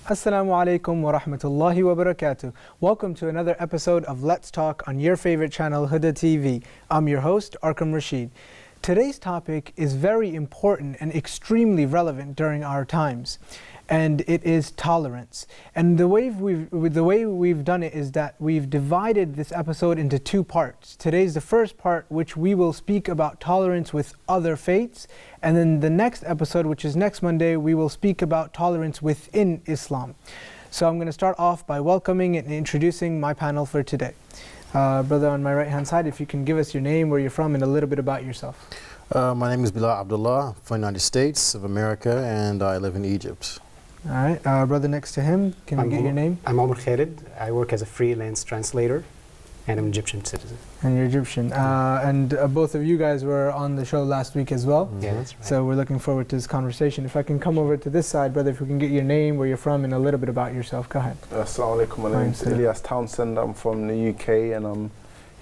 Assalamu alaikum wa rahmatullahi wa barakatuh. Welcome to another episode of Let's Talk on your favorite channel, Huda TV. I'm your host, Arkham Rashid. Today's topic is very important and extremely relevant during our times, and it is tolerance. And the way we've done it is that we've divided this episode into two parts. Today's the first part, which we will speak about tolerance with other faiths, and then the next episode, which is next Monday, we will speak about tolerance within Islam. So I'm going to start off by welcoming and introducing my panel for today. Brother on my right hand side, if you can give us your name, where you're from, and a little bit about yourself. My name is Bilal Abdullah from the United States of America, and I live in Egypt. All right, brother next to him, can we get your name? I'm Omar Khalid. I work as a freelance translator, and I'm an Egyptian citizen. And you're Egyptian. And both of you guys were on the show last week as well. Yeah, that's right. So we're looking forward to this conversation. If I can come over to this side, brother, if we can get your name, where you're from, and a little bit about yourself. Go ahead. Assalamu alaikum. My name is Ilyas Townsend. I'm from the UK, and I'm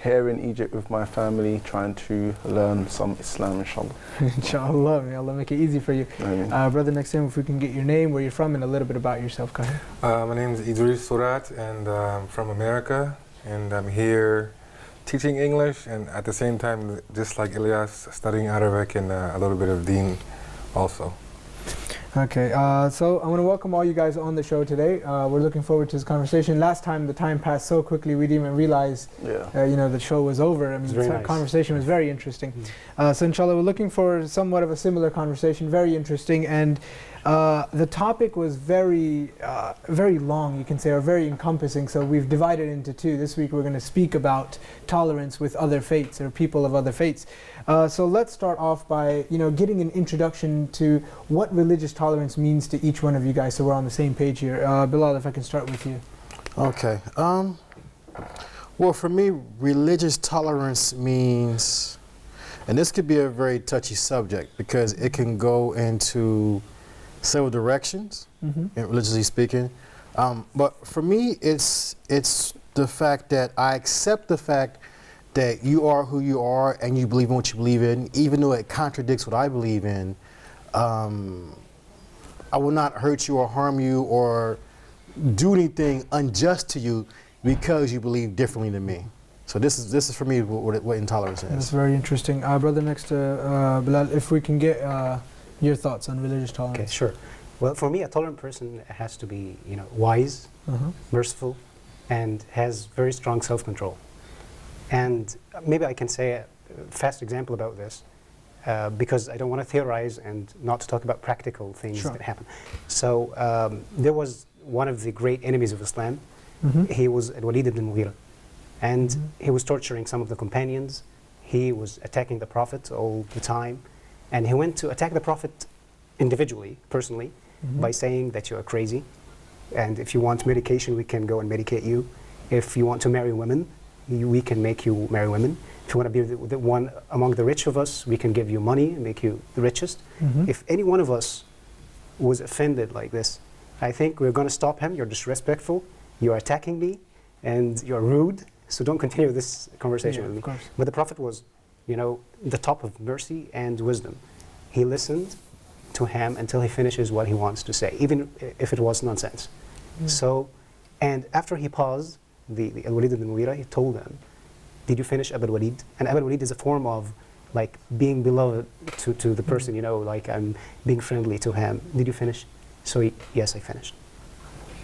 here in Egypt with my family, trying to learn some Islam, inshallah. Inshallah, may Allah make it easy for you. Brother next to him, if we can get your name, where you're from, and a little bit about yourself. Go ahead. My name is Idris Surat, and I'm from America, and I'm here teaching English, and at the same time, just like Ilyas, studying Arabic and a little bit of Deen also. Okay, so I want to welcome all you guys on the show today. We're looking forward to this conversation. Last time the time passed so quickly we didn't even realize the show was over. I mean, the conversation was very interesting. So inshallah, we're looking for somewhat of a similar conversation, very interesting, and the topic was very long, you can say, or very encompassing, so we've divided it into two. This week we're going to speak about tolerance with other faiths, or people of other faiths. So let's start off by getting an introduction to what religious tolerance means to each one of you guys, so we're on the same page here. Bilal, if I can start with you. Okay. Well, for me, religious tolerance means, and this could be a very touchy subject because it can go into several directions, religiously speaking. But for me, it's the fact that I accept the fact that you are who you are and you believe in what you believe in, even though it contradicts what I believe in. I will not hurt you or harm you or do anything unjust to you because you believe differently than me. So this is for me what intolerance is. That's very interesting. Brother next to Bilal, if we can get your thoughts on religious tolerance. Okay, sure. Well, for me, a tolerant person has to be, wise, merciful, and has very strong self-control. And maybe I can say a fast example about this, because I don't want to theorize and not to talk about practical things that happen. So there was one of the great enemies of Islam. He was Al-Walid ibn Mughira, and he was torturing some of the companions. He was attacking the Prophet all the time, and he went to attack the Prophet individually, personally, by saying that you are crazy, and if you want medication, we can go and medicate you. If you want to marry women, we can make you marry women. If you want to be the one among the rich of us, we can give you money and make you the richest. If any one of us was offended like this, I think we're going to stop him. You're disrespectful, you're attacking me, and you're rude, so don't continue this conversation with me. Course. But the Prophet was, the top of mercy and wisdom. He listened to him until he finishes what he wants to say, even if it was nonsense. So, and after he paused, the Al-Walid ibn Mughira, he told him, did you finish Abu Walid? And Abu Walid is a form of like being beloved to the person, like I'm being friendly to him. Did you finish? So yes, I finished.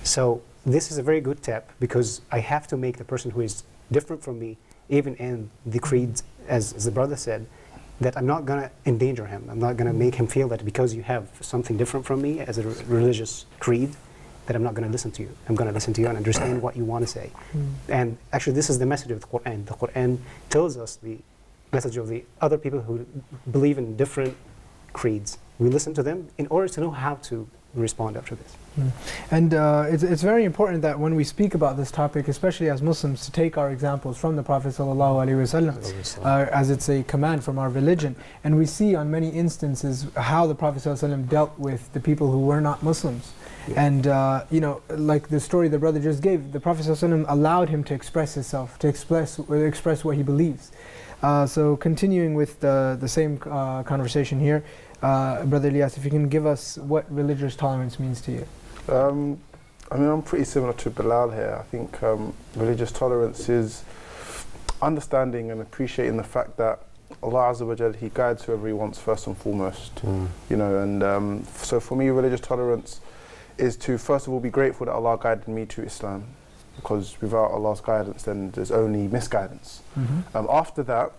So this is a very good tip, because I have to make the person who is different from me, even in the creed, as the brother said, that I'm not going to endanger him. I'm not going to make him feel that because you have something different from me as a religious creed, that I'm not going to listen to you. I'm going to listen to you and understand what you want to say. And actually, this is the message of the Quran. The Quran tells us the message of the other people who believe in different creeds. We listen to them in order to know how to respond after this. And it's very important that when we speak about this topic, especially as Muslims, to take our examples from the Prophet ﷺ, as it's a command from our religion. And we see on many instances how the Prophet ﷺ dealt with the people who were not Muslims. And like the story the brother just gave, the Prophet ﷺ allowed him to express himself, to express what he believes. So continuing with the same conversation here, Brother Ilyas, if you can give us what religious tolerance means to you. I mean, I'm pretty similar to Bilal here. I think religious tolerance is understanding and appreciating the fact that Allah Azza wa Jal, He guides whoever He wants first and foremost. You know, and so for me, religious tolerance is to first of all be grateful that Allah guided me to Islam, because without Allah's guidance, then there's only misguidance. After that,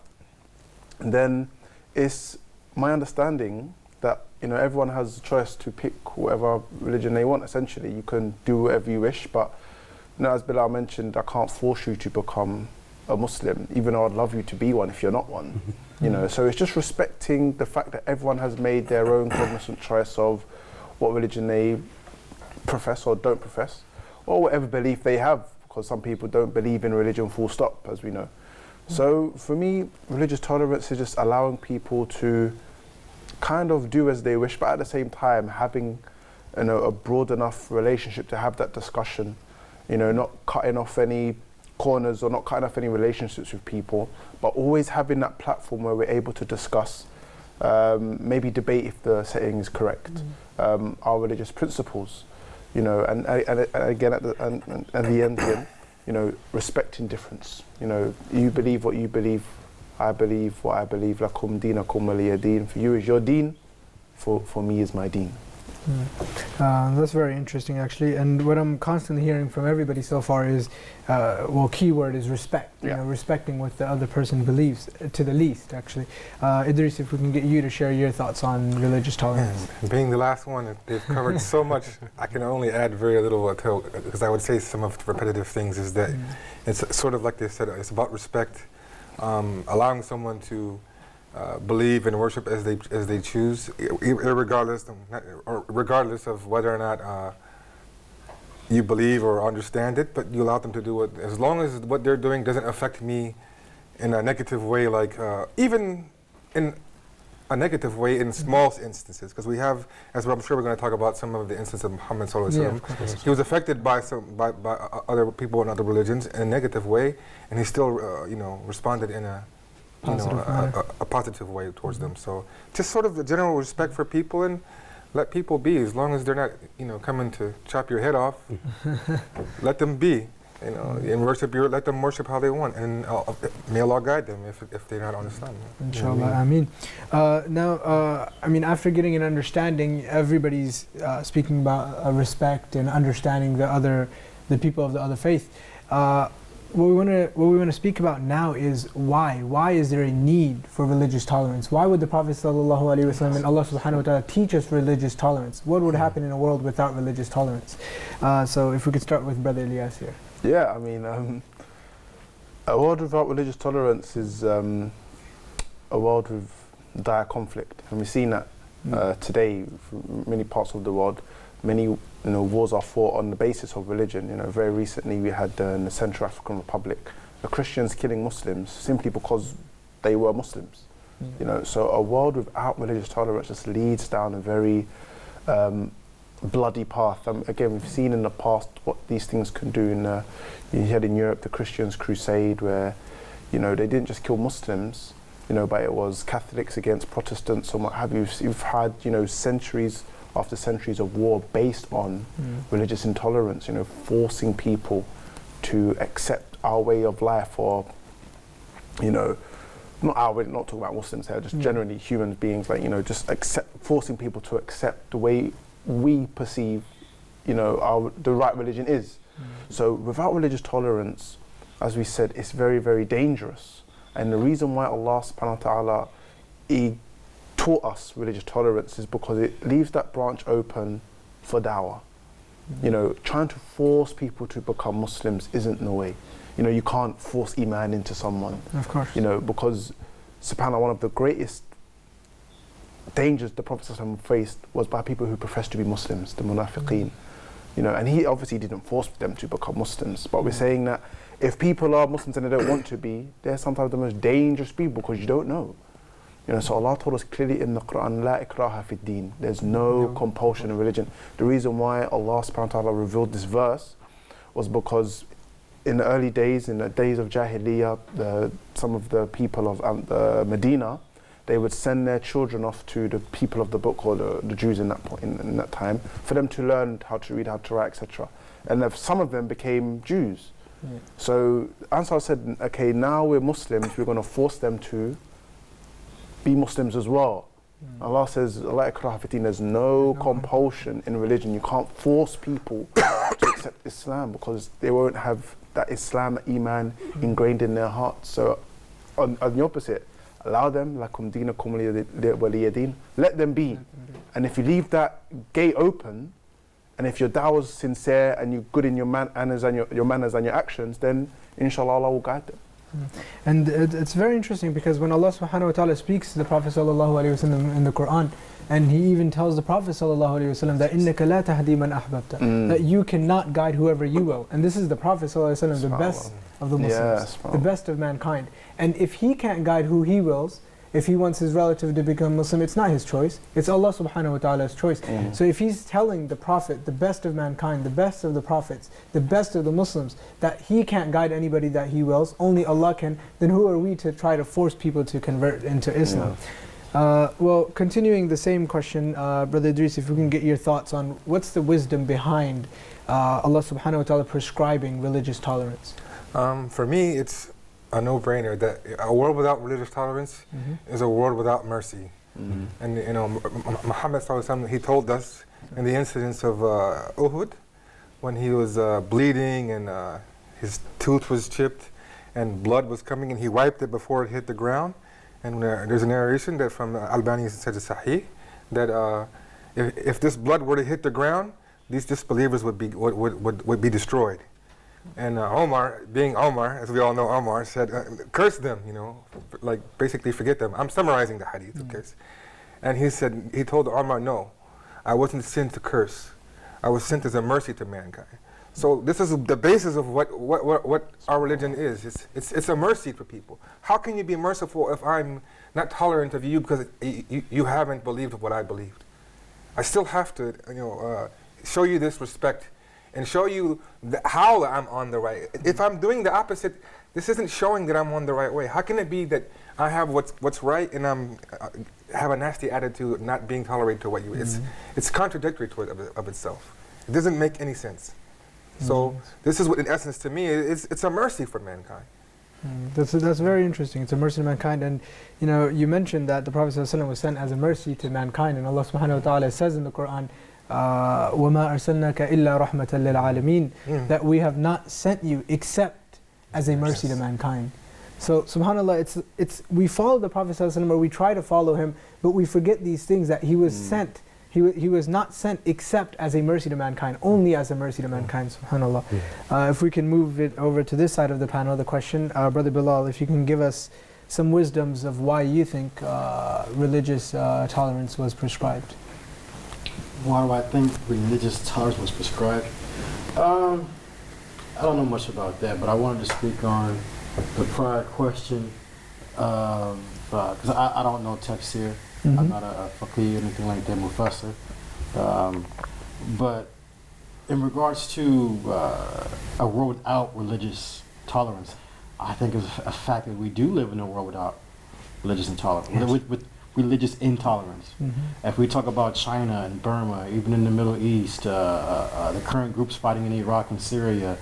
then it's my understanding that, you know, everyone has a choice to pick whatever religion they want. Essentially, you can do whatever you wish, but you know, as Bilal mentioned, I can't force you to become a Muslim, even though I'd love you to be one if you're not one. You know, so it's just respecting the fact that everyone has made their own cognizant choice of what religion they profess or don't profess, or whatever belief they have, because some people don't believe in religion full stop, as we know. So for me, religious tolerance is just allowing people to kind of do as they wish, but at the same time having, you know, a broad enough relationship to have that discussion, you know, not cutting off any corners or not cutting off any relationships with people, but always having that platform where we're able to discuss, maybe debate if the setting is correct, our religious principles, you know, and again at the end again, you know, respecting difference. You know, you believe what you believe, I believe what I believe. Lakum dinakum waliya deen. For you is your deen, for me is my deen. That's very interesting, actually. And what I'm constantly hearing from everybody so far is, well, key word is respect. You know, respecting what the other person believes to the least, actually. Idris, if we can get you to share your thoughts on religious tolerance. Being the last one, they've covered so much. I can only add very little because I would say some of the repetitive things is that it's sort of like they said, it's about respect, allowing someone to believe and worship as they choose, regardless of whether or not you believe or understand it, but you allow them to do it as long as what they're doing doesn't affect me in a negative way, like even in a negative way in small instances, because we have, as I'm sure we're going to talk about some of the instances of Muhammad sallallahu alaihi wasallam. He was affected by other people in other religions in a negative way, and he still you know, responded in a a positive way towards them. So just sort of the general respect for people, and let people be, as long as they're not, you know, coming to chop your head off. Let them be, you know, and let them worship how they want, and may Allah guide them if they're not on Islam. Inshallah, Ameen. Now, I mean, after getting an understanding, everybody's speaking about respect and understanding the people of the other faith. What we want to speak about now is why. Why is there a need for religious tolerance? Why would the Prophet ﷺ and Allah subhanahu wa ta'ala teach us religious tolerance? What would happen in a world without religious tolerance? So if we could start with Brother Ilyas here. Yeah, I mean, a world without religious tolerance is a world with dire conflict, and we've seen that today in many parts of the world. Many wars are fought on the basis of religion. You know, very recently we had in the Central African Republic, the Christians killing Muslims simply because they were Muslims. You know, so a world without religious tolerance just leads down a very bloody path. Again, we've seen in the past what these things can do. You had in Europe the Christians Crusade, where, you know, they didn't just kill Muslims, you know, but it was Catholics against Protestants and what have you. You've had, you know, centuries after centuries of war based on religious intolerance, you know, forcing people to accept our way of life, or, you know, not talking about Muslims here, just generally human beings, like, you know, just forcing people to accept the way we perceive, you know, the right religion is. So without religious tolerance, as we said, it's very, very dangerous. And the reason why Allah subhanahu wa ta'ala, He taught us religious tolerance is because it leaves that branch open for da'wah. You know, trying to force people to become Muslims isn't the way. You know, you can't force iman into someone. Of course. You know, because subhanAllah, one of the greatest dangers the Prophet ﷺ faced was by people who professed to be Muslims, the munafiqeen. You know, and he obviously didn't force them to become Muslims, but we're saying that if people are Muslims and they don't want to be, they're sometimes the most dangerous people because you don't know. You know, so Allah told us clearly in the Quran, La ikraha fi deen. There's no compulsion in religion. The reason why Allah subhanahu wa ta'ala revealed this verse was because in the early days, in the days of Jahiliyyah, some of the people of Medina, they would send their children off to the people of the book, or the Jews in that point, in that time, for them to learn how to read, how to write, etc. And some of them became Jews. Yeah. So Ansar said, okay, now we're Muslims, we're going to force them to be Muslims as well. Allah says, Allah ikraha fi din, there's no compulsion in religion. You can't force people to accept Islam because they won't have that Islam, that Iman ingrained in their hearts. So on the opposite, allow them, lakum dinakum waliya din, let them be. And if you leave that gate open, and if your da'wah is sincere and you're good in your manners and your manners and your actions, then inshallah Allah will guide them. And it's very interesting because when Allah subhanahu wa ta'ala speaks to the Prophet sallallahu alaihi wasallam in the Quran, and He even tells the Prophet sallallahu alaihi wasallam that innaka la tahdi man ahbabta, that you cannot guide whoever you will. And this is the Prophet sallallahu alaihi wasallam, the best of the Muslims, the best of mankind. And if he can't guide who he wills, if he wants his relative to become Muslim, it's not his choice, it's Allah subhanahu wa ta'ala's choice. So if he's telling the Prophet, the best of mankind, the best of the Prophets, the best of the Muslims, that he can't guide anybody that he wills, only Allah can, then who are we to try to force people to convert into Islam? Well, continuing the same question, Brother Idris, if we can get your thoughts on what's the wisdom behind Allah subhanahu wa ta'ala prescribing religious tolerance? For me, it's a no-brainer that a world without religious tolerance is a world without mercy. And you know, Muhammad sallallahu alaihi wasallam, he told us in the incidents of Uhud, when he was bleeding and his tooth was chipped and blood was coming, and he wiped it before it hit the ground. And there's a narration that from Albani said to Sahih that if this blood were to hit the ground, these disbelievers would be destroyed. And Omar, being Omar, as we all know Omar, said, curse them, you know, like basically forget them. I'm summarizing the hadith, okay? And he said, he told Omar, no, I wasn't sent to curse. I was sent as a mercy to mankind. So this is the basis of what our religion is. It's a mercy for people. How can you be merciful if I'm not tolerant of you because you haven't believed what I believed? I still have to, you know, show you this respect and show you how I'm on the right. If I'm doing the opposite, this isn't showing that I'm on the right way. How can it be that I have what's right and I'm have a nasty attitude, not being tolerated to what you? It's contradictory to it of itself. It doesn't make any sense. So this is what, in essence, to me, it's a mercy for mankind. That's very interesting. It's a mercy to mankind. And you know, you mentioned that the Prophet ﷺ was sent as a mercy to mankind, and Allah subhanahu wa ta'ala says in the Quran, وَمَا أَرْسَلْنَاكَ إِلَّا رَحْمَةً لِلْعَالَمِينَ, that we have not sent you except as a mercy to mankind. So subhanAllah, we follow the Prophet ﷺ, or we try to follow him, but we forget these things, that he was sent. He was not sent except as a mercy to mankind, only as a mercy to mankind, subhanAllah. If we can move it over to this side of the panel, the question, Brother Bilal, if you can give us some wisdoms of why you think religious tolerance was prescribed. Why do I think religious tolerance was prescribed? I don't know much about that, but I wanted to speak on the prior question, because I don't know tafsir. I'm not a faqih or anything like that, mufassir. But in regards to a world without religious tolerance, I think it's a fact that we do live in a world without religious intolerance, with religious intolerance. If we talk about China and Burma, even in the Middle East, the current groups fighting in Iraq and Syria,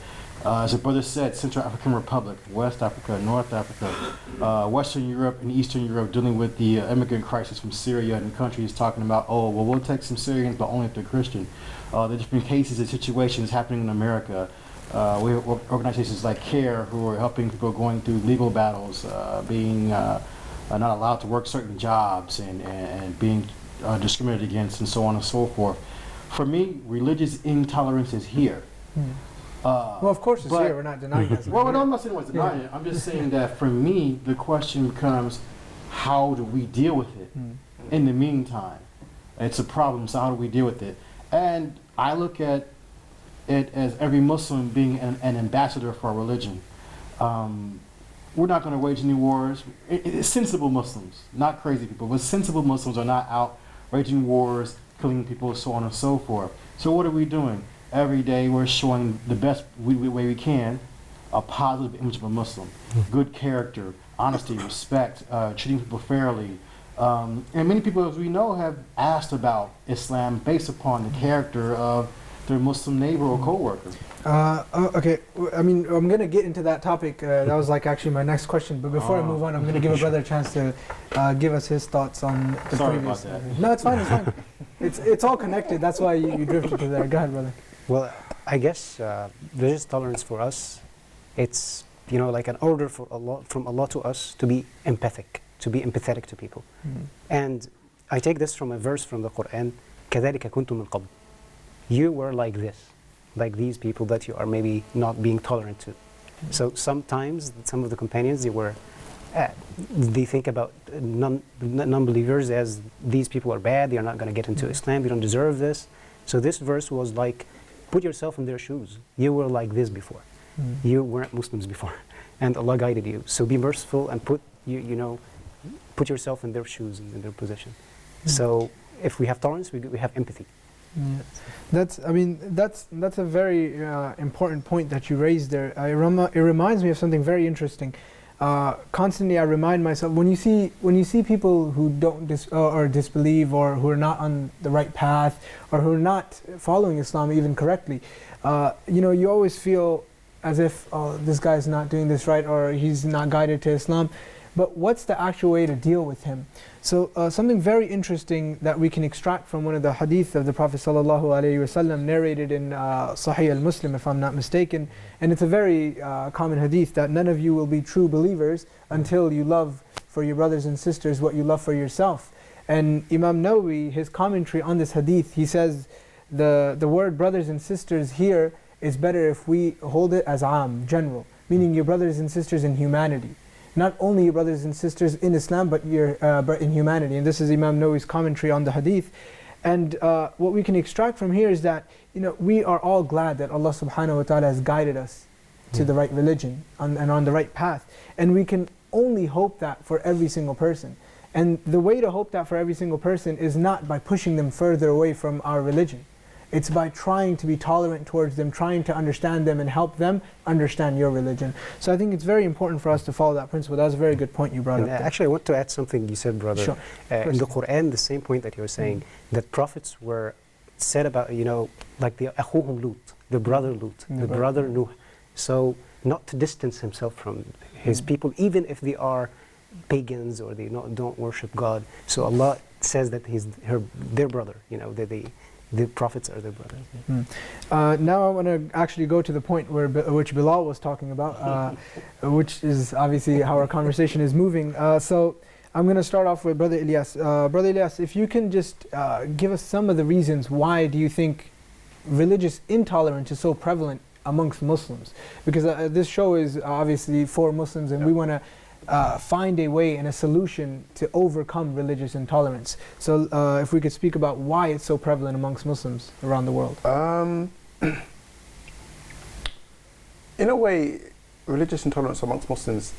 as a brother said, Central African Republic, West Africa, North Africa, Western Europe and Eastern Europe, dealing with the immigrant crisis from Syria, and countries talking about, oh, well, we'll take some Syrians, but only if they're Christian. The different cases and situations happening in America. We have organizations like CARE who are helping people going through legal battles, being not allowed to work certain jobs and being discriminated against, and so on and so forth. For me, religious intolerance is here. Well, of course it's here, we're not denying that. Well, I'm not saying we're denying it. I'm just saying that for me, the question becomes, how do we deal with it in the meantime? It's a problem, so how do we deal with it? And I look at it as every Muslim being an ambassador for a religion. We're not going to wage any wars. Sensible Muslims, not crazy people, but sensible Muslims are not out waging wars, killing people, so on and so forth. So what are we doing? Every day we're showing the best way we can a positive image of a Muslim. Good character, honesty, respect, treating people fairly, And many people, as we know, have asked about Islam based upon the character of their Muslim neighbor or coworker. Okay, I mean, I'm going to get into that topic. That was like actually my next question. But before I move on, I'm going to give a brother a chance to give us his thoughts on the Sorry previous. about that. No, it's fine. It's fine. It's all connected. That's why you drifted to there. Go ahead, brother. Well, I guess religious tolerance for us, it's like an order for Allah, from Allah to us to be empathic, to be empathetic to people. And I take this from a verse from the Quran, كَذَلِكَ كُنْتُم مِّن قَبْلُ. You were like this, like these people that you are maybe not being tolerant to. So sometimes some of the companions, they think about non-believers as these people are bad, they are not going to get into Islam, they don't deserve this. So this verse was like, put yourself in their shoes. You were like this before. You weren't Muslims before, and Allah guided you. So be merciful and put put yourself in their shoes and in their position. So if we have tolerance, we have empathy. Yeah. That's a very important point that you raised there. It reminds me of something very interesting. Constantly I remind myself, when you see people who don't disbelieve, or who are not on the right path, or who are not following Islam even correctly, you always feel as if, oh, this guy's not doing this right, or he's not guided to Islam. But what's the actual way to deal with him? So something very interesting that we can extract from one of the hadith of the Prophet ﷺ narrated in Sahih al-Muslim, if I'm not mistaken, and it's a very common hadith, that none of you will be true believers until you love for your brothers and sisters what you love for yourself. And Imam Nawawi, his commentary on this hadith, he says the word brothers and sisters here is better if we hold it as general, meaning your brothers and sisters in humanity. Not only your brothers and sisters in Islam, but in humanity. And this is Imam Nawawi's commentary on the hadith. And what we can extract from here is that we are all glad that Allah subhanahu wa ta'ala has guided us to the right religion and on the right path. And we can only hope that for every single person. And the way to hope that for every single person is not by pushing them further away from our religion. It's by trying to be tolerant towards them, trying to understand them and help them understand your religion. So I think it's very important for us to follow that principle. That was a very good point you brought up. Actually, I want to add something you said, brother. Sure. In the Quran, the same point that you were saying, that prophets were said about, like the Akhuhum Lut, the brother Lut, the brother Nuh. So not to distance himself from his people, even if they are pagans or they don't worship God. So Allah says that he's their brother, the prophets are their brothers. Now I want to actually go to the point which Bilal was talking about, which is obviously how our conversation is moving. So I'm going to start off with Brother Ilyas. Brother Ilyas, if you can just give us some of the reasons why do you think religious intolerance is so prevalent amongst Muslims? Because this show is obviously for Muslims, and we want to find a way and a solution to overcome religious intolerance. So if we could speak about why it's so prevalent amongst Muslims around the world. In a way, religious intolerance amongst Muslims,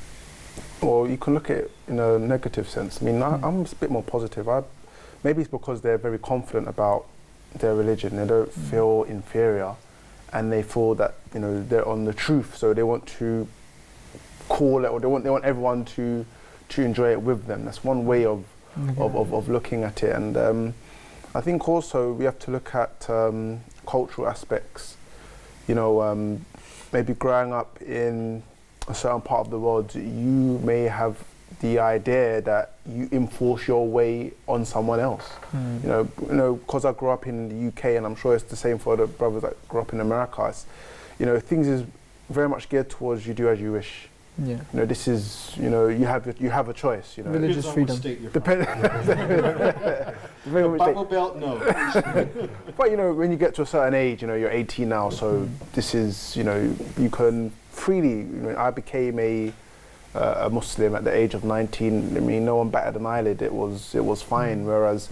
or you can look at it in a negative sense. I mean, I'm a bit more positive. Maybe it's because they're very confident about their religion. They don't feel inferior, and they feel that they're on the truth. So they want to call it, or they want everyone to enjoy it with them. That's one way of looking at it. And I think also we have to look at cultural aspects. Maybe growing up in a certain part of the world, you may have the idea that you enforce your way on someone else. Because I grew up in the UK, and I'm sure it's the same for the brothers that grew up in America. Things is very much geared towards you do as you wish. Yeah. This is, you have a choice. Religious freedom. Depending on which Bible Belt, no. But when you get to a certain age, you're 18 now, so this is, you can freely. I became a Muslim at the age of 19. I mean, no one batted an eyelid. It was fine. Whereas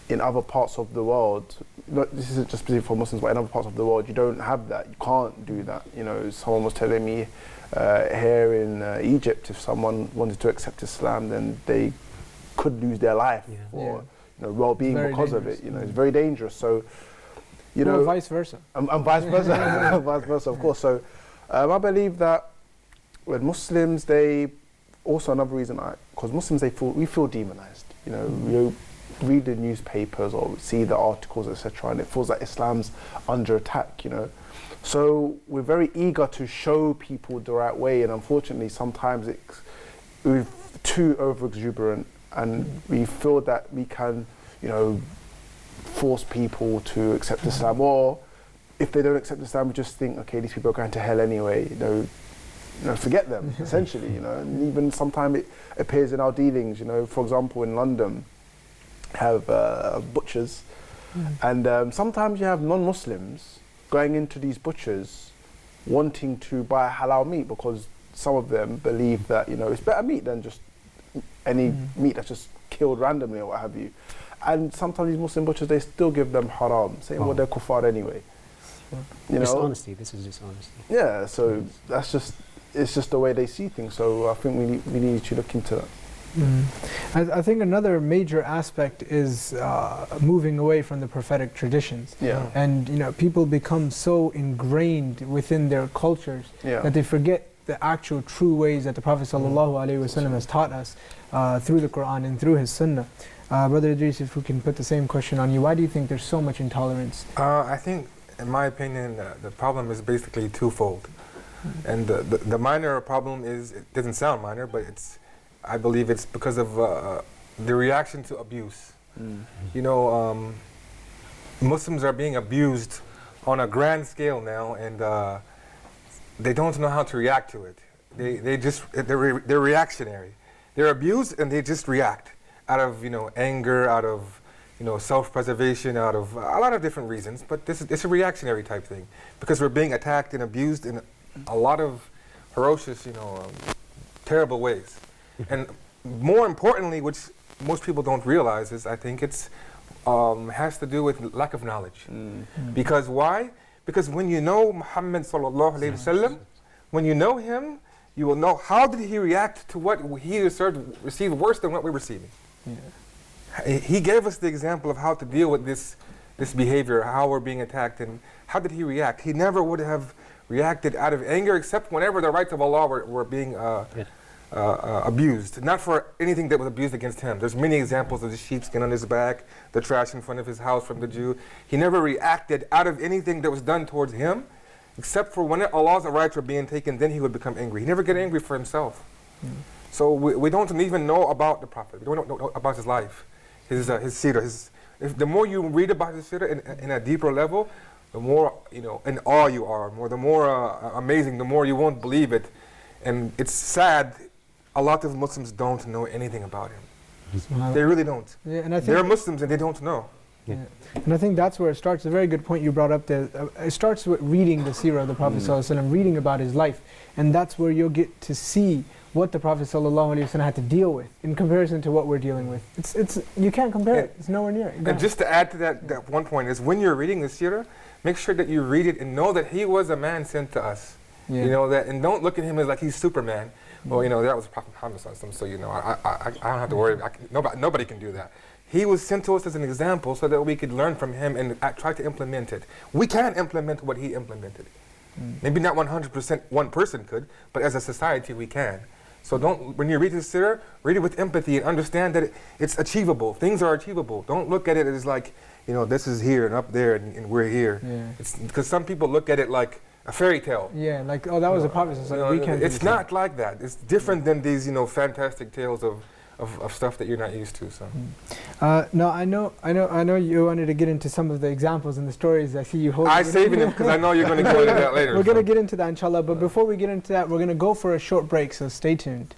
in other parts of the world, this isn't just specific for Muslims, but in other parts of the world, you don't have that. You can't do that. Someone was telling me here in Egypt, if someone wanted to accept Islam, then they could lose their life or well-being because of it. It's very dangerous. So, or vice versa. And vice versa, vice versa, of course. So, I believe that when Muslims, they also another reason, because Muslims we feel demonized. You know, you read the newspapers or see the articles, etc., and it feels like Islam's under attack, you know. So we're very eager to show people the right way, and unfortunately sometimes we're too over-exuberant, and we feel that we can, you know, force people to accept Islam, or if they don't accept Islam, we just think, okay, these people are going to hell anyway, you know, forget them, essentially, you know. And even sometimes it appears in our dealings, you know. For example, in London, have butchers, and sometimes you have non-Muslims going into these butchers wanting to buy halal meat, because some of them believe that, you know, it's better meat than just any meat that's just killed randomly or what have you. And sometimes these Muslim butchers, they still give them haram, saying, well, they're kuffar anyway. You know? Dishonesty, this is dishonesty. Yeah, so it's just the way they see things. So I think we need to look into that. I think another major aspect is moving away from the prophetic traditions. Yeah. And, you know, people become so ingrained within their cultures that they forget the actual true ways that the Prophet ﷺ has taught us through the Quran and through his Sunnah. Brother Idris, if we can put the same question on you, why do you think there's so much intolerance? I think, in my opinion, the problem is basically twofold. And the minor problem is, it doesn't sound minor, but I believe it's because of the reaction to abuse. You know, Muslims are being abused on a grand scale now, and they don't know how to react to it. They're reactionary. They're abused and they just react out of, you know, anger, out of, you know, self-preservation, out of a lot of different reasons. But it's a reactionary type thing, because we're being attacked and abused in a lot of ferocious, you know, terrible ways. And more importantly, which most people don't realize, is I think it's has to do with lack of knowledge. Because why? Because when you know Muhammad sallallahu alaihi wasallam, when you know him, you will know how did he react to what he received worse than what we're receiving. He gave us the example of how to deal with this behavior, how we're being attacked, and how did he react? He never would have reacted out of anger, except whenever the rights of Allah were being abused. Not for anything that was abused against him. There's many examples of the sheepskin on his back, the trash in front of his house from the Jew. He never reacted out of anything that was done towards him, except for when Allah's rights were being taken, then he would become angry. He never get angry for himself. So we don't even know about the Prophet. We don't know about his life, his seerah. The more you read about his seerah in a deeper level, the more, you know, in awe you are, the more amazing, the more you won't believe it. And it's sad, a lot of Muslims don't know anything about him. They really don't. Yeah, and I think they're Muslims and they don't know. Yeah. And I think that's where it starts. A very good point you brought up there. It starts with reading the seerah of the Prophet ﷺ, reading about his life. And that's where you'll get to see what the Prophet ﷺ had to deal with in comparison to what we're dealing with. It's you can't compare it. It's nowhere near it. And just to add to that one point is, when you're reading the seerah, make sure that you read it and know that he was a man sent to us. Yeah. You know that, and don't look at him as like he's Superman. Well, you know, that was Prophet Muhammad, so you know, I don't have to worry. Nobody can do that. He was sent to us as an example so that we could learn from him and try to implement it. We can implement what he implemented. Maybe not 100% one person could, but as a society we can. So when you read his seerah, read it with empathy and understand that it's achievable. Things are achievable. Don't look at it as like, you know, this is here and up there and we're here. Yeah. It's because some people look at it like a fairy tale. Yeah, like, oh, that was a Prophet. It's not like that. It's different than these, you know, fantastic tales of stuff that you're not used to. So. No, I know you wanted to get into some of the examples and the stories. I see you holding. I'm saving them because I know you're going to go into that later. We're going to get into that, inshallah. But before we get into that, we're going to go for a short break. So stay tuned.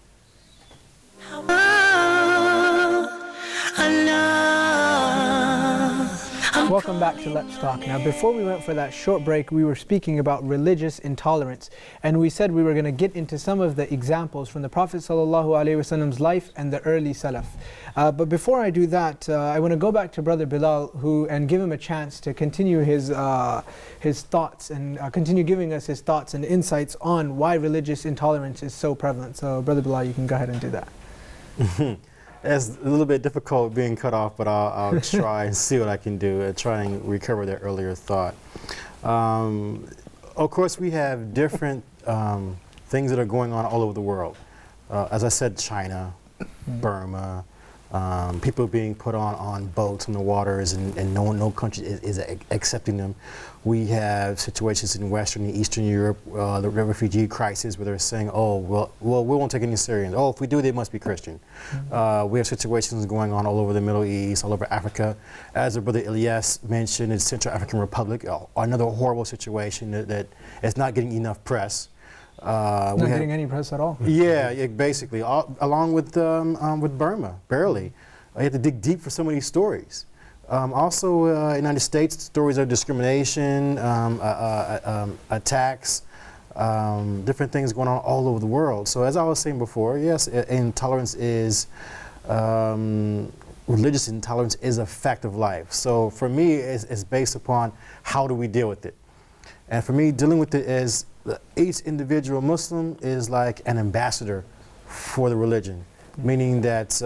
Welcome back to Let's Talk. Now, before we went for that short break, we were speaking about religious intolerance. And we said we were going to get into some of the examples from the Prophet ﷺ's life and the early Salaf. But before I do that, I want to go back to Brother Bilal and give him a chance to continue his thoughts and continue giving us his thoughts and insights on why religious intolerance is so prevalent. So, Brother Bilal, you can go ahead and do that. It's a little bit difficult being cut off, but I'll try and see what I can do and try and recover that earlier thought. Of course, we have different things that are going on all over the world. As I said, China, Burma, people being put on boats in the waters, and no country is accepting them. We have situations in Western and Eastern Europe, the refugee crisis, where they're saying, oh, well, we won't take any Syrians. Oh, if we do, they must be Christian. We have situations going on all over the Middle East, all over Africa. As our brother Ilyas mentioned, in Central African Republic, another horrible situation that is not getting enough press. Not getting any press at all. Yeah, basically, along with Burma, barely. You have to dig deep for some of these stories. Also, United States, stories of discrimination, attacks, different things going on all over the world. So as I was saying before, yes, intolerance is, religious intolerance is a fact of life. So for me, it's based upon how do we deal with it. And for me, dealing with it is each individual Muslim is like an ambassador for the religion, meaning that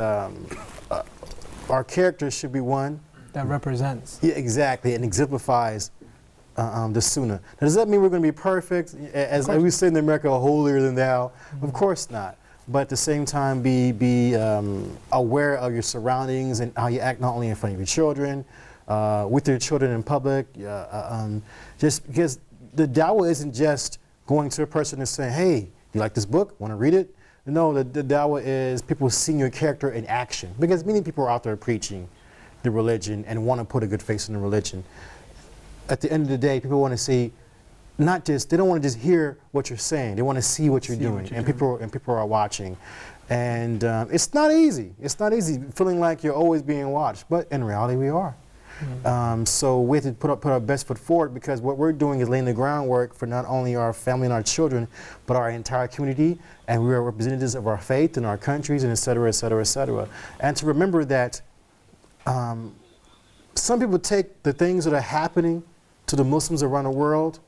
our character should be one that represents. Yeah, exactly, and exemplifies the Sunnah. Now, does that mean we're going to be perfect? As we say in America, holier than thou? Of course not. But at the same time, be aware of your surroundings and how you act not only in front of your children, with your children in public. Just because the dawah isn't just going to a person and saying, hey, you like this book? Want to read it? No, the dawah is people seeing your character in action. Because many people are out there preaching the religion and want to put a good face in the religion. At the end of the day, people want to see, they don't want to just hear what you're saying. They want to see what you're doing, and people are watching. And it's not easy. It's not easy feeling like you're always being watched, but in reality we are. So we have to put our best foot forward, because what we're doing is laying the groundwork for not only our family and our children, but our entire community, and we are representatives of our faith and our countries, and et cetera, et cetera, et cetera. And to remember that some people take the things that are happening to the Muslims around the world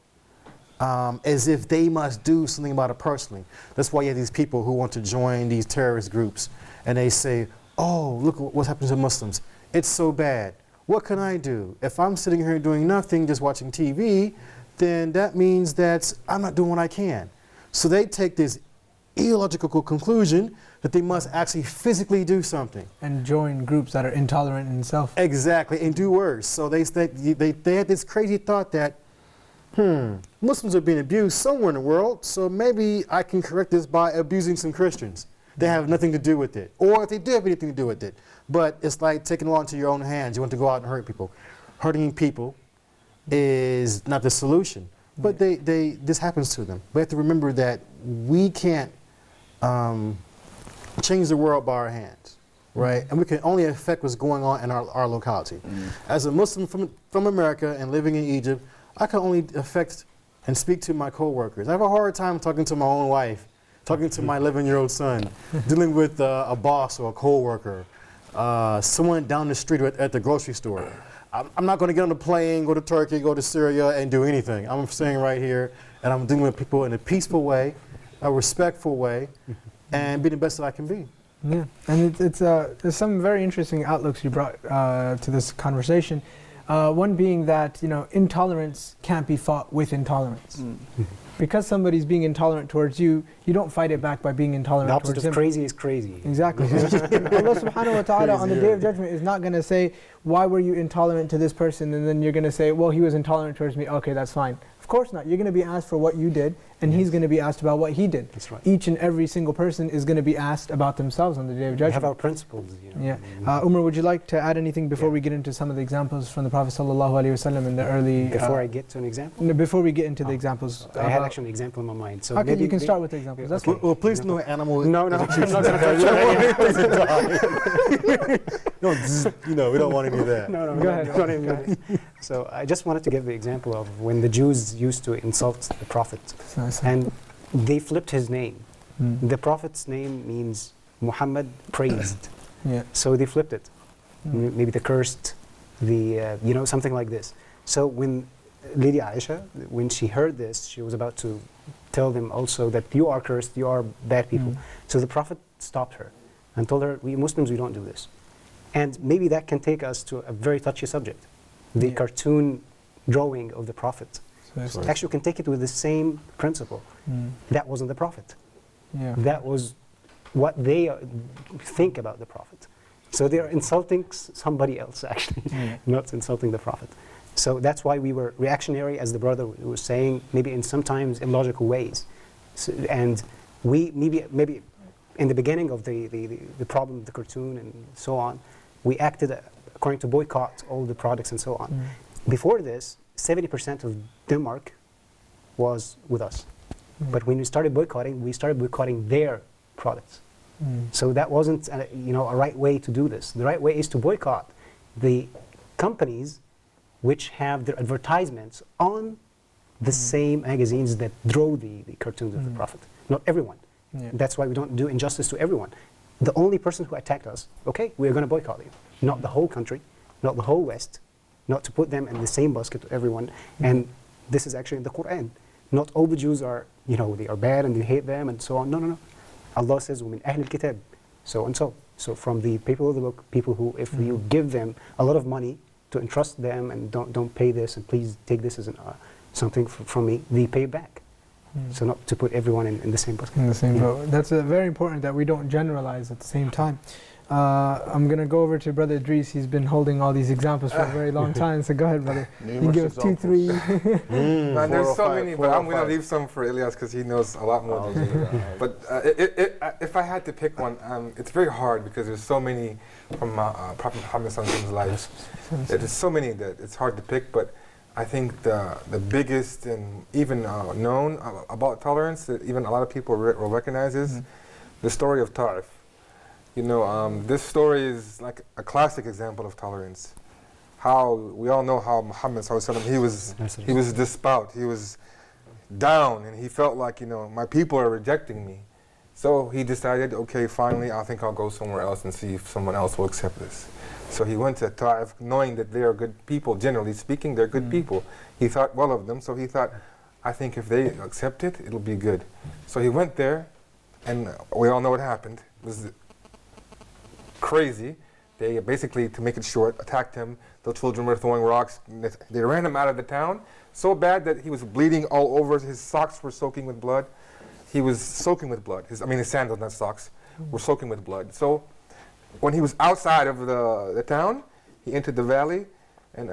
as if they must do something about it personally. That's why you have these people who want to join these terrorist groups, and they say, oh, look what's happening to Muslims. It's so bad. What can I do? If I'm sitting here doing nothing, just watching TV, then that means that I'm not doing what I can. So they take this illogical conclusion that they must actually physically do something. And join groups that are intolerant in itself. Exactly, and do worse. So they had this crazy thought that, Muslims are being abused somewhere in the world, so maybe I can correct this by abusing some Christians. They have nothing to do with it. Or if they do have anything to do with it. But it's like taking the law into your own hands. You want to go out and hurt people. Hurting people is not the solution. But this happens to them. We have to remember that we can't change the world by our hands, right? And we can only affect what's going on in our locality. As a Muslim from America and living in Egypt, I can only affect and speak to my co-workers. I have a hard time talking to my own wife, talking to my 11-year-old son, dealing with a boss or a co-worker, someone down the street at the grocery store. I'm not going to get on the plane, go to Turkey, go to Syria, and do anything. I'm staying right here, and I'm dealing with people in a peaceful way, a respectful way, and be the best that I can be. Yeah, and there's some very interesting outlooks you brought to this conversation. One being that, intolerance can't be fought with intolerance. Because somebody's being intolerant towards you, you don't fight it back by being intolerant towards them. The opposite of crazy is crazy. Exactly. Allah subhanahu wa ta'ala on the Day of Judgment is not going to say, why were you intolerant to this person? And then you're going to say, well, he was intolerant towards me. Okay, that's fine. Of course not. You're going to be asked for what you did, and he's going to be asked about what he did. That's right. Each and every single person is going to be asked about themselves on the Day of Judgment. We have our principles. Yeah. Umar, would you like to add anything before we get into some of the examples from the Prophet ﷺ in the early... Before I get to an example? Before we get into the examples. I had actually an example in my mind. So okay, you can start with the examples. That's well, please no animal... No, I'm not going to touch we don't want any of that. No, go ahead. So I just wanted to give the example of when the Jews used to insult the Prophet, and they flipped his name. The Prophet's name means Muhammad praised. So they flipped it. Maybe the cursed, something like this. So when Lady Aisha, when she heard this, she was about to tell them also that you are cursed, you are bad people. So the Prophet stopped her and told her, we Muslims, we don't do this. And maybe that can take us to a very touchy subject, the cartoon drawing of the Prophet. Actually, we can take it with the same principle. That wasn't the Prophet. That was what they think about the Prophet. So they're insulting somebody else, actually, not insulting the Prophet. So that's why we were reactionary, as the brother was saying, maybe in sometimes illogical ways. So, and we maybe in the beginning of the problem, the cartoon and so on, we acted according to boycott all the products and so on. Before this, 70% of Denmark was with us. But when we started boycotting their products. So that wasn't a right way to do this. The right way is to boycott the companies which have their advertisements on the same magazines that draw the cartoons of the Prophet. Not everyone. That's why we don't do injustice to everyone. The only person who attacked us, okay, we're going to boycott you. Not the whole country, not the whole West, not to put them in the same basket to everyone. And this is actually in the Quran. Not all the Jews are, they are bad and they hate them and so on. No, no, no. Allah says, وَمِنْ أَهْلِ الْكِتَابِ so and so. So from the people of the book, people who, if you give them a lot of money to entrust them and don't pay this and please take this as something from me, they pay back. So not to put everyone in the same basket. In the same boat. That's very important that we don't generalize at the same time. I'm going to go over to Brother Idris. He's been holding all these examples for a very long time. So go ahead, brother. You can give us 2, 3. Man, there's so many, but I'm going to leave some for Ilyas because he knows a lot more than me. But if I had to pick one, it's very hard because there's so many from Prophet Muhammad's life. There's so many that it's hard to pick, but I think the biggest and even known about tolerance that even a lot of people will recognize is the story of Ta'if. This story is like a classic example of tolerance. How we all know how Muhammad he was despout, he was down, and he felt like my people are rejecting me. So he decided, okay, finally, I think I'll go somewhere else and see if someone else will accept this. So he went to Ta'if, knowing that they are good people. Generally speaking, they're good people. He thought well of them, so he thought, I think if they accept it, it'll be good. So he went there, and we all know what happened. It was crazy. They basically, to make it short, attacked him. The children were throwing rocks. They ran him out of the town so bad that he was bleeding all over. His socks were soaking with blood. He was soaking with blood. His sandals, not socks, were soaking with blood. So when he was outside of the town, he entered the valley, and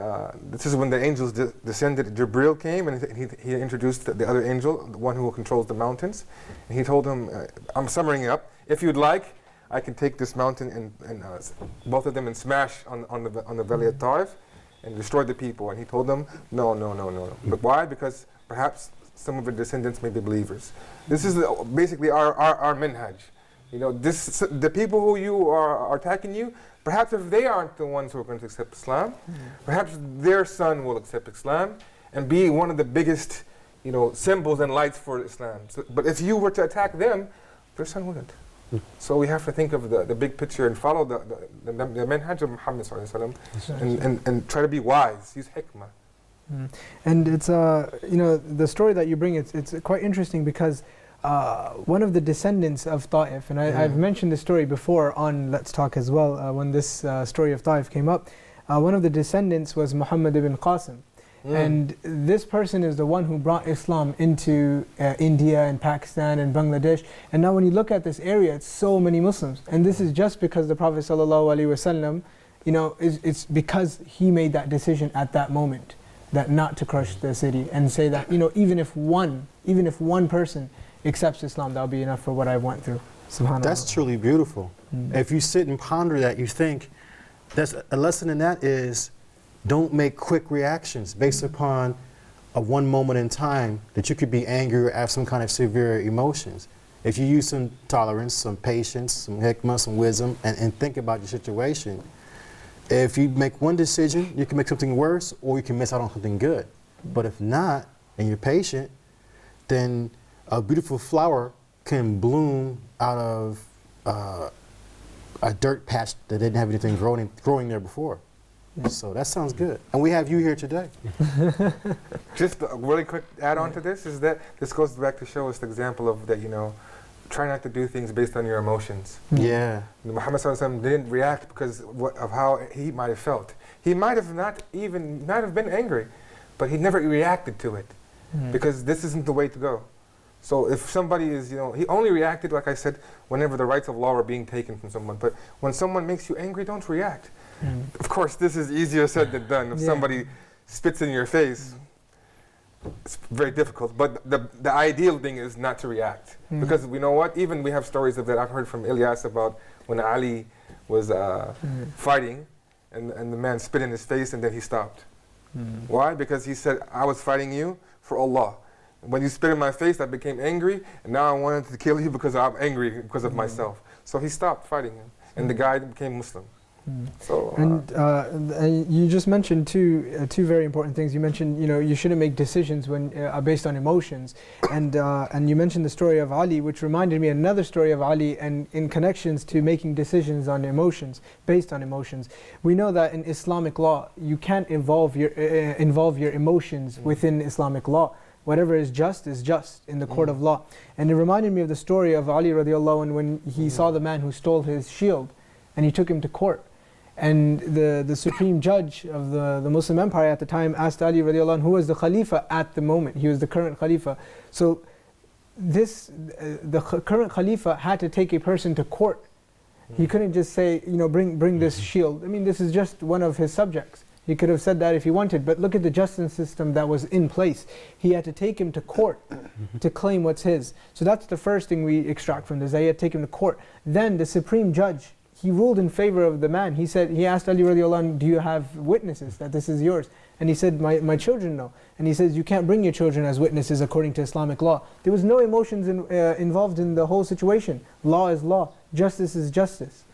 this is when the angels descended. Jibril came, and he introduced the other angel, the one who controls the mountains. And he told him, I'm summarizing up, if you'd like, I can take this mountain and both of them and smash on the valley of Ta'if and destroy the people. And he told them, no. But why? Because perhaps some of the descendants may be believers. This is basically our minhaj. The people who you are attacking you, perhaps if they aren't the ones who are going to accept Islam, perhaps their son will accept Islam and be one of the biggest, symbols and lights for Islam. So, but if you were to attack them, their son wouldn't. So we have to think of the big picture and follow the manhaj of Muhammad and try to be wise, use hikmah. And it's the story that you bring, it's quite interesting because one of the descendants of Ta'if, and I've mentioned this story before on Let's Talk as well, when this story of Ta'if came up, one of the descendants was Muhammad ibn Qasim. And this person is the one who brought Islam into India and Pakistan and Bangladesh. And now when you look at this area, it's so many Muslims. And this is just because the Prophet ﷺ, it's because he made that decision at that moment, that not to crush the city and say that, even if one person accepts Islam, that'll be enough for what I went through. SubhanAllah. That's truly beautiful. If you sit and ponder that, you think, that's a lesson in that is, don't make quick reactions based upon a one moment in time that you could be angry or have some kind of severe emotions. If you use some tolerance, some patience, some hikmah, some wisdom, and think about your situation, if you make one decision, you can make something worse or you can miss out on something good. But if not, and you're patient, then a beautiful flower can bloom out of a dirt patch that didn't have anything growing there before. So that sounds good. And we have you here today. Just a really quick add-on to this is that this goes back to show us the example of that, try not to do things based on your emotions. Yeah. Muhammad ﷺ didn't react because of how he might have felt. He might have not have been angry, but he never reacted to it because this isn't the way to go. So if somebody is, he only reacted, like I said, whenever the rights of law were being taken from someone. But when someone makes you angry, don't react. Of course, this is easier said than done. If somebody spits in your face, it's very difficult. But the ideal thing is not to react. Because you know what? Even we have stories of that. I've heard from Ilyas about when Ali was fighting and the man spit in his face and then he stopped. Why? Because he said, I was fighting you for Allah. When you spit in my face, I became angry, and now I wanted to kill you because I'm angry because of myself. So he stopped fighting him, and the guy became Muslim. So, and you just mentioned two very important things. You mentioned, you shouldn't make decisions when based on emotions, and you mentioned the story of Ali, which reminded me another story of Ali, and in connections to making decisions on emotions, based on emotions. We know that in Islamic law, you can't involve your emotions within Islamic law. Whatever is just in the court of law. And it reminded me of the story of Ali radiallahu anh when he saw the man who stole his shield, and he took him to court. And the supreme judge of the Muslim empire at the time asked Ali radiallahu anh, who was the Khalifa at the moment. He was the current Khalifa. So the current Khalifa had to take a person to court. He couldn't just say, bring this shield. I mean, this is just one of his subjects. He could have said that if he wanted, but look at the justice system that was in place. He had to take him to court to claim what's his. So that's the first thing we extract from this. He had to take him to court. Then the supreme judge, he ruled in favor of the man. He asked Ali radiallahu anh, do you have witnesses that this is yours? And he said, my children know. And he says, you can't bring your children as witnesses according to Islamic law. There was no emotions involved in the whole situation. Law is law. Justice is justice.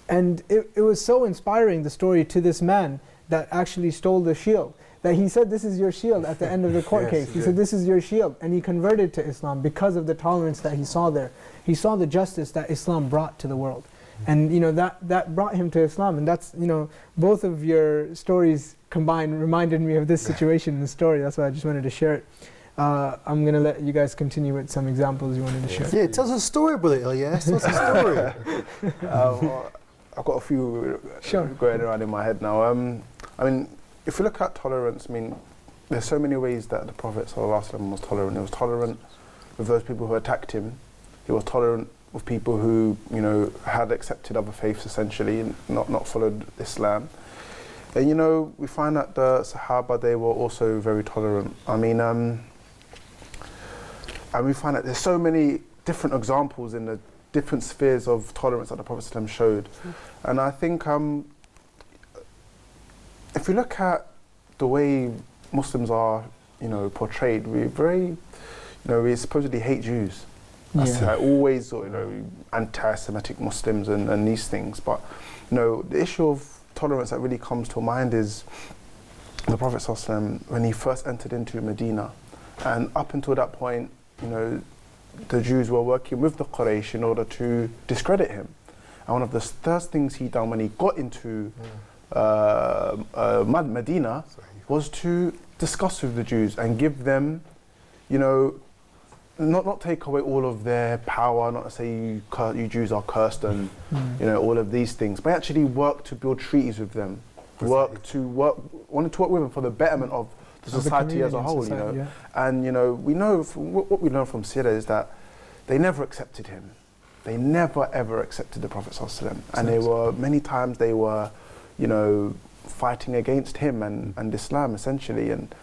And it was so inspiring, the story, to this man that actually stole the shield, that he said, this is your shield at the end of the court case. He said, this is your shield. And he converted to Islam because of the tolerance that he saw there. He saw the justice that Islam brought to the world. And that brought him to Islam. And that's, both of your stories combined reminded me of this situation in the story. That's why I just wanted to share it. I'm going to let you guys continue with some examples you wanted to share. Yeah, tell us a story about it, Ilyas. Tell us a story. I've got a few going around in my head now. If you look at tolerance, there's so many ways that the Prophet ﷺ was tolerant. He was tolerant with those people who attacked him. He was tolerant with people who, had accepted other faiths essentially and not followed Islam. And we find that the Sahaba, they were also very tolerant. And we find that there's so many different examples in the different spheres of tolerance that the Prophet ﷺ showed. And I think if you look at the way Muslims are, portrayed, we supposedly hate Jews. Always, anti-Semitic Muslims and these things. But, the issue of tolerance that really comes to mind is the Prophet ﷺ, when he first entered into Medina. And up until that point, the Jews were working with the Quraysh in order to discredit him. And one of the first things he done when he got into Medina was to discuss with the Jews and give them, not take away all of their power, not to say you Jews are cursed and all of these things, but actually work to build treaties with them, wanted to work with them for the betterment of the society as a whole, And we know what we learn from Sirah is that they never accepted him. They never ever accepted the Prophet ﷺ. And they were many times they were, fighting against him and Islam essentially. And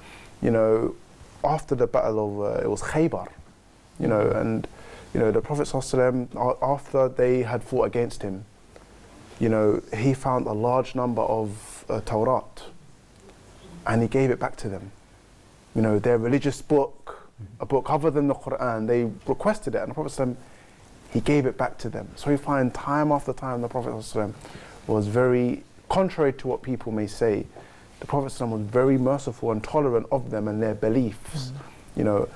after the battle of it was Khaybar, and the Prophet ﷺ, after they had fought against him, he found a large number of Tawrat. And he gave it back to them. Their religious book, a book other than the Quran, they requested it, and the Prophet ﷺ, he gave it back to them. So we find time after time the Prophet ﷺ was very, contrary to what people may say, the Prophet ﷺ was very merciful and tolerant of them and their beliefs. And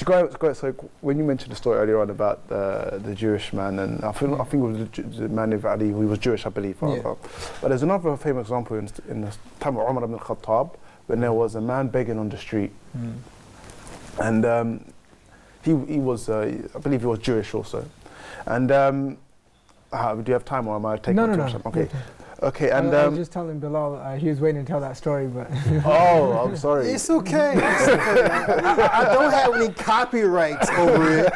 so when you mentioned the story earlier on about the Jewish man, and I think it was the man of Ali, who was Jewish, I believe. But there's another famous example in the time of Umar ibn al-Khattab, when there was a man begging on the street. And he was, I believe he was Jewish also. And do you have time, or am I taking too much time? Okay. Okay, and I was just telling Bilal, he was waiting to tell that story, but oh, I'm sorry. It's okay. It's okay. I don't have any copyrights over it.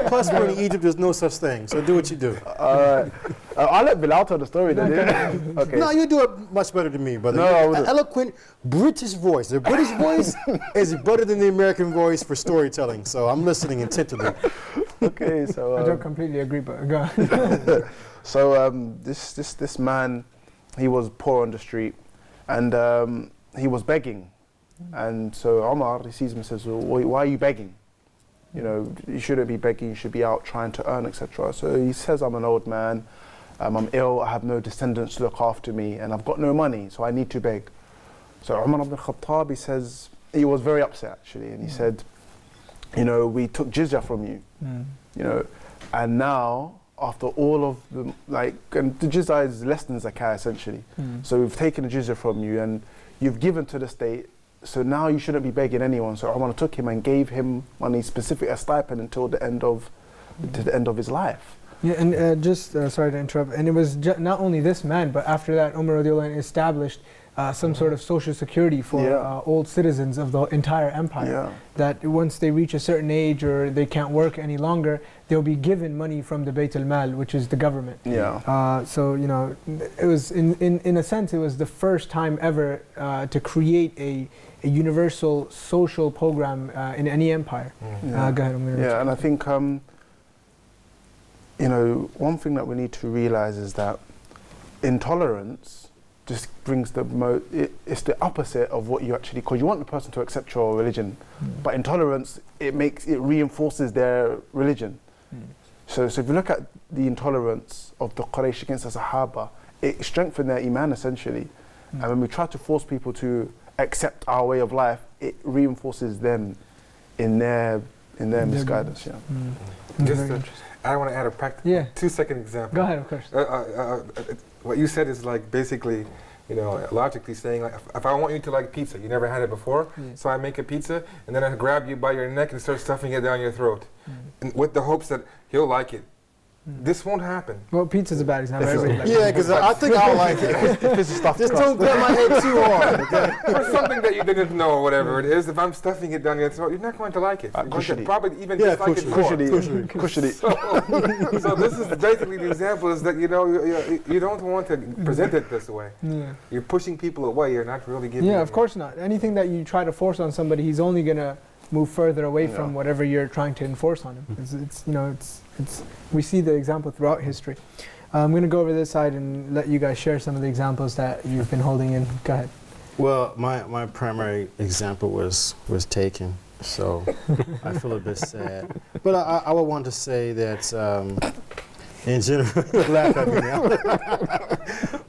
Plus, we're in Egypt, there's no such thing. So do what you do. I'll let Bilal tell the story then. Yeah? Okay. No, you do it much better than me, brother. No, I wouldn't. An eloquent British voice. The British voice is better than the American voice for storytelling. So I'm listening intently. Okay, so I don't completely agree, but go on. so this man, he was poor on the street, and he was begging, and so Omar, he sees him and says, well, "Why are you begging? You know, you shouldn't be begging. You should be out trying to earn, etc." So he says, "I'm an old man. I'm ill. I have no descendants to look after me, and I've got no money, so I need to beg." So Umar ibn Khattab, he says, he was very upset actually, and he said, "You know, we took jizya from you, you know, and now after all of the and the jizya is less than zakah essentially. So we've taken the jizya from you, and you've given to the state. So now you shouldn't be begging anyone." So Umar took him and gave him money, specific a stipend until the end of his life. Yeah, and just sorry to interrupt. And it was not only this man, but after that, Umar radiallahu anhu established some sort of social security for old citizens of the entire empire. Yeah. That once they reach a certain age or they can't work any longer, they'll be given money from the Bayt al-Mal, which is the government. Yeah. So you know, it was in a sense, it was the first time ever to create a universal social program in any empire. Yeah. Go ahead. And I think you know, one thing that we need to realize is that intolerance just brings it's the opposite of what you actually, because you want the person to accept your religion, but intolerance, it reinforces their religion. So if you look at the intolerance of the Quraysh against the Sahaba, it strengthened their iman essentially. And when we try to force people to accept our way of life, it reinforces them in their misguidance. I want to add a 2-second example. Go ahead, of course. What you said is like basically, you know, logically saying like, if I want you to like pizza, you never had it before, so I make a pizza and then I grab you by your neck and start stuffing it down your throat, and with the hopes that he'll like it. This won't happen. Well, pizza's a bad example. Everybody likes Yeah, because I think I'll like it. Just don't grab my head too hard, okay? For something that you didn't know, or whatever it is, if I'm stuffing it down your throat, you're not going to like it. You're going to probably even dislike it more. Cushiony. So this is basically the example is that, you know, you don't want to present it this way. Yeah. You're pushing people away. You're not really giving Yeah, them of course not. Anything that you try to force on somebody, he's only going to move further away from whatever you're trying to enforce on him. We see the example throughout history. I'm going to go over this side and let you guys share some of the examples that you've been holding in. Go ahead. Well, my primary example was taken, so I feel a bit sad. But I would want to say that in general, laugh at me now.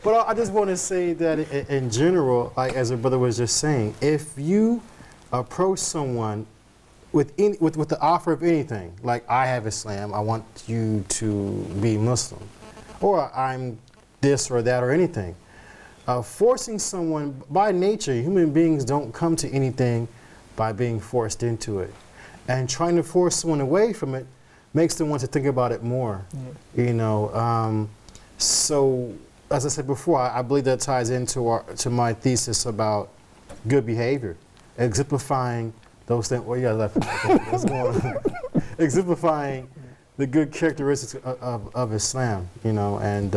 But I just want to say that in general, like as a brother was just saying, if you approach someone with the offer of anything, like I have Islam, I want you to be Muslim, or I'm this or that or anything. Forcing someone, by nature, human beings don't come to anything by being forced into it. And trying to force someone away from it makes them want to think about it more, you know. So, as I said before, I believe that ties into my thesis about good behavior, exemplifying those things. Well, yeah, let's go on. Exemplifying the good characteristics of Islam, you know, and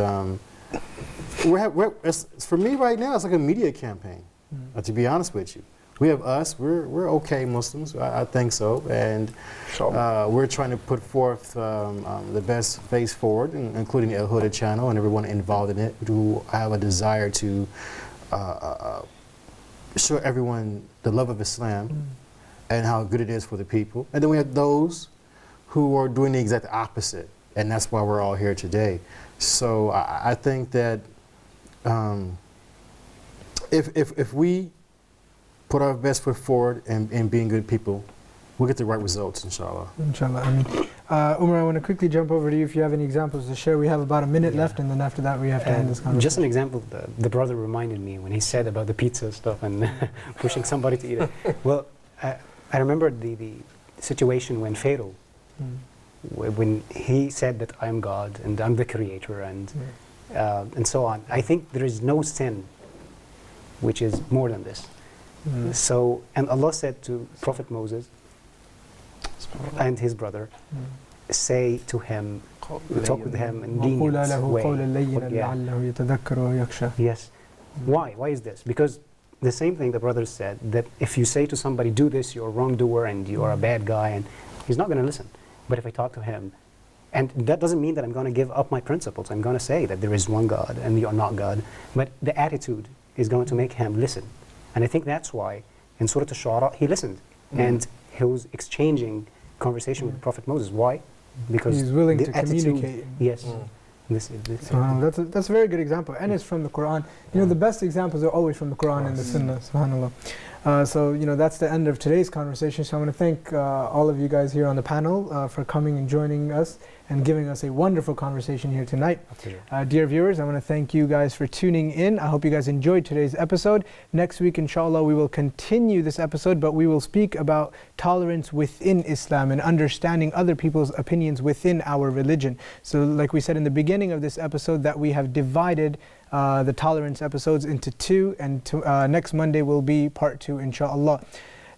for me right now, it's like a media campaign. To be honest with you, we have us. We're okay Muslims, I think so, and we're trying to put forth the best face forward, including the Huda channel and everyone involved in it who have a desire to show everyone the love of Islam and how good it is for the people. And then we have those who are doing the exact opposite, and that's why we're all here today. So I think that if we put our best foot forward and being good people, we'll get the right results, inshallah. Inshallah. I mean, Umar, I want to quickly jump over to you if you have any examples to share. We have about a minute left, and then after that we have to end this conversation. Just an example, the brother reminded me when he said about the pizza stuff and pushing somebody to eat it. Well, I remember the situation when Pharaoh, when he said that I'm God and I'm the creator, and and so on. I think there is no sin which is more than this. So, and Allah said to Prophet Moses and his brother, say to him, talk with him in وَقُولَ lenient لَهُ way. قَوْلًا لَيِّنًا Yeah. لَعَلَّهُ يَتَذَكَّرُ وَيَخْشَى. Yes. Why? Why is this? Because the same thing the brothers said, that if you say to somebody, do this, you're a wrongdoer and you are a bad guy, and he's not going to listen. But if I talk to him, and that doesn't mean that I'm going to give up my principles. I'm going to say that there is one God and you are not God. But the attitude is going to make him listen. And I think that's why in Surah Al-Shu'ara, he listened. And he was exchanging conversation with Prophet Moses. Why? Because He's willing the to attitude, communicate. yes. This. That's a very good example, and it's from the Quran. You know, the best examples are always from the Quran and the Sunnah, subhanAllah. So, you know, that's the end of today's conversation. So I want to thank all of you guys here on the panel for coming and joining us and giving us a wonderful conversation here tonight. Dear viewers, I want to thank you guys for tuning in. I hope you guys enjoyed today's episode. Next week, inshallah, we will continue this episode, but we will speak about tolerance within Islam and understanding other people's opinions within our religion. So like we said in the beginning of this episode, that we have divided the tolerance episodes into two, and next Monday will be part 2, inshallah.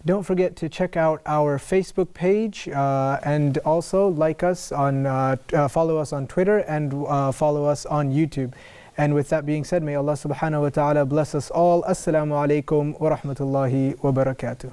Don't forget to check out our Facebook page and also like us on, follow us on Twitter and follow us on YouTube. And with that being said, may Allah subhanahu wa ta'ala bless us all. Assalamu alaikum wa rahmatullahi wa barakatuh.